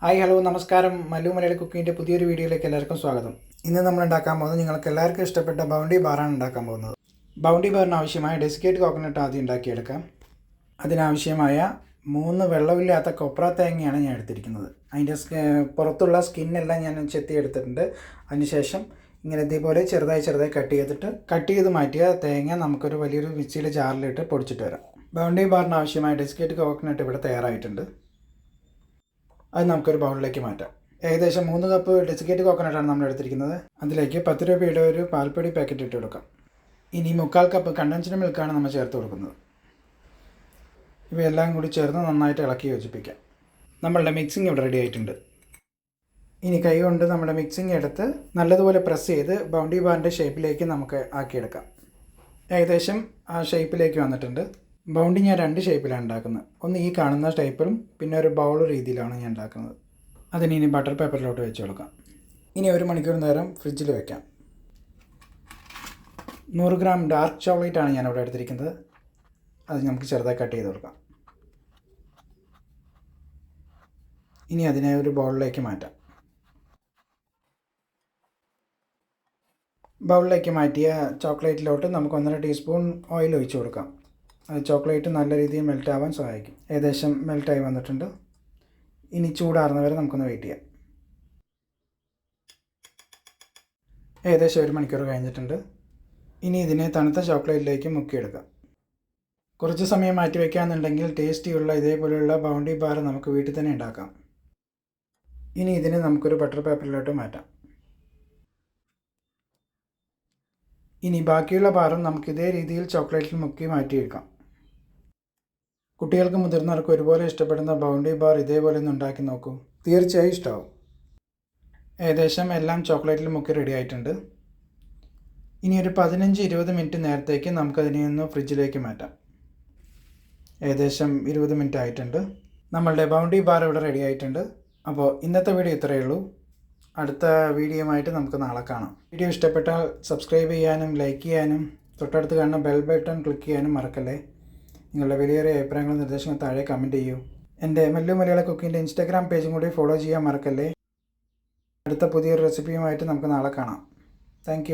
Hi hello നമസ്കാരം. മല്ലു മലയാളി കുക്കിങ്ങിൻ്റെ പുതിയൊരു വീഡിയോയിലേക്ക് എല്ലാവർക്കും സ്വാഗതം. ഇന്ന് നമ്മൾ ഉണ്ടാക്കാൻ പോകുന്നത് നിങ്ങൾക്ക് എല്ലാവർക്കും ഇഷ്ടപ്പെട്ട ബൗണ്ടി ബാറാണ് ഉണ്ടാക്കാൻ പോകുന്നത്. ബൗണ്ടി ബാറിന് ആവശ്യമായ ഡെസിക്കേറ്റ് കോക്കനട്ട് ആദ്യം ഉണ്ടാക്കിയെടുക്കാം. അതിനാവശ്യമായ 3 വെള്ളമില്ലാത്ത കൊപ്ര തേങ്ങയാണ് ഞാൻ എടുത്തിരിക്കുന്നത്. അതിൻ്റെ പുറത്തുള്ള സ്കിന്നെല്ലാം ഞാൻ ചെത്തിയെടുത്തിട്ടുണ്ട്. അതിനുശേഷം ഇങ്ങനെ ഇതേപോലെ ചെറുതായി കട്ട് ചെയ്ത് മാറ്റിയ തേങ്ങ നമുക്കൊരു വലിയൊരു മിക്സിയുടെ ജാറിലിട്ട് പൊടിച്ചിട്ട് വരാം. ബൗണ്ടി ബാറിന് ആവശ്യമായ ഡെസിക്കേറ്റ് കോക്കനട്ട് ഇവിടെ തയ്യാറായിട്ടുണ്ട്. അത് നമുക്കൊരു ബൗളിലേക്ക് മാറ്റാം. ഏകദേശം 3 കപ്പ് ഡെസിക്കേറ്റ് കോക്കനട്ടാണ് നമ്മൾ എടുത്തിരിക്കുന്നത്. അതിലേക്ക് 10 രൂപയുടെ ഒരു പാൽപ്പൊടി പാക്കറ്റ് ഇട്ട് കൊടുക്കാം. ഇനി 3/4 കപ്പ് കണ്ടൻസ്ഡ് മിൽക്കാണ് നമ്മൾ ചേർത്ത് കൊടുക്കുന്നത്. ഇവയെല്ലാം കൂടി ചേർന്ന് നന്നായിട്ട് ഇളക്കി യോജിപ്പിക്കാം. നമ്മളുടെ മിക്സിങ് ഇവിടെ റെഡി ആയിട്ടുണ്ട്. ഇനി കൈ കൊണ്ട് നമ്മുടെ മിക്സിങ് എടുത്ത് നല്ലതുപോലെ പ്രസ് ചെയ്ത് ബൗണ്ടി ബാറിൻ്റെ ഷേപ്പിലേക്ക് നമുക്ക് ആക്കിയെടുക്കാം. ഏകദേശം ആ ഷേപ്പിലേക്ക് വന്നിട്ടുണ്ട്. ബൗണ്ടി ഞാൻ 2 ഷേപ്പിലാണ് ഉണ്ടാക്കുന്നത്. ഒന്ന് ഈ കാണുന്ന ടൈപ്പിലും പിന്നെ ഒരു ബൗൾ രീതിയിലാണ് ഞാൻ ഉണ്ടാക്കുന്നത്. അതിന് ഇനി ബട്ടർ പേപ്പറിലോട്ട് വെച്ച് കൊടുക്കാം. ഇനി 1 മണിക്കൂർ നേരം ഫ്രിഡ്ജിൽ വെക്കാം. 100 ഗ്രാം ഡാർക്ക് ചോക്ലേറ്റ് ആണ് ഞാനിവിടെ എടുത്തിരിക്കുന്നത്. അത് നമുക്ക് ചെറുതായി കട്ട് ചെയ്ത് കൊടുക്കാം. ഇനി അതിനെ ഒരു ബൗളിലേക്ക് മാറ്റാം. ബൗളിലേക്ക് മാറ്റിയ ചോക്ലേറ്റിലോട്ട് നമുക്ക് 1.5 ടീസ്പൂൺ ഓയിൽ ഒഴിച്ച് കൊടുക്കാം. അത് ചോക്ലേറ്റ് നല്ല രീതിയിൽ മെൽറ്റ് ആവാൻ സഹായിക്കും. ഏകദേശം മെൽറ്റായി വന്നിട്ടുണ്ട്. ഇനി ചൂടാറുന്ന വരെ നമുക്കൊന്ന് വെയിറ്റ് ചെയ്യാം. ഏകദേശം 1 മണിക്കൂർ കഴിഞ്ഞിട്ടുണ്ട്. ഇനി ഇതിനെ തണുത്ത ചോക്ലേറ്റിലേക്ക് മുക്കിയെടുക്കാം. കുറച്ച് സമയം മാറ്റി വയ്ക്കാമെന്നുണ്ടെങ്കിൽ ടേസ്റ്റിയുള്ള ഇതേപോലെയുള്ള ബൗണ്ടി ബാർ നമുക്ക് വീട്ടിൽ തന്നെ ഉണ്ടാക്കാം. ഇനി ഇതിനെ നമുക്കൊരു ബട്ടർ പേപ്പറിലോട്ട് മാറ്റാം. ഇനി ബാക്കിയുള്ള ബാറും നമുക്ക് ഇതേ രീതിയിൽ ചോക്ലേറ്റിൽ മുക്കി മാറ്റിയെടുക്കാം. കുട്ടികൾക്ക് മുതിർന്നവർക്ക് ഒരുപോലെ ഇഷ്ടപ്പെടുന്ന ബൗണ്ടി ബാർ ഇതേപോലെ ഒന്ന് ഉണ്ടാക്കി നോക്കൂ. തീർച്ചയായും ഇഷ്ടമാവും. ഏകദേശം എല്ലാം ചോക്ലേറ്റിൽ മുക്കി റെഡി ആയിട്ടുണ്ട്. ഇനി ഒരു 15-20 മിനിറ്റ് നേരത്തേക്ക് നമുക്കതിനെ ഒന്ന് ഫ്രിഡ്ജിലേക്ക് മാറ്റാം. ഏകദേശം 20 മിനിറ്റ് ആയിട്ടുണ്ട്. നമ്മളുടെ ബൗണ്ടി ബാർ ഇവിടെ റെഡി ആയിട്ടുണ്ട്. അപ്പോൾ ഇന്നത്തെ വീഡിയോ ഇത്രയേ ഉള്ളൂ. അടുത്ത വീഡിയോയുമായിട്ട് നമുക്ക് നാളെ കാണാം. വീഡിയോ ഇഷ്ടപ്പെട്ടാൽ സബ്സ്ക്രൈബ് ചെയ്യാനും ലൈക്ക് ചെയ്യാനും തൊട്ടടുത്ത് കാണുന്ന ബെൽ ബട്ടൺ ക്ലിക്ക് ചെയ്യാനും മറക്കല്ലേ. നിങ്ങളുടെ വലിയൊരു അഭിപ്രായങ്ങളും നിർദ്ദേശങ്ങളും താഴെ കമൻറ്റ് ചെയ്യൂ. എൻ്റെ മല്ലു മലയാള കുക്കിൻ്റെ ഇൻസ്റ്റാഗ്രാം പേജും കൂടി ഫോളോ ചെയ്യാൻ മറക്കല്ലേ. അടുത്ത പുതിയൊരു റെസിപ്പിയുമായിട്ട് നമുക്ക് നാളെ കാണാം. താങ്ക്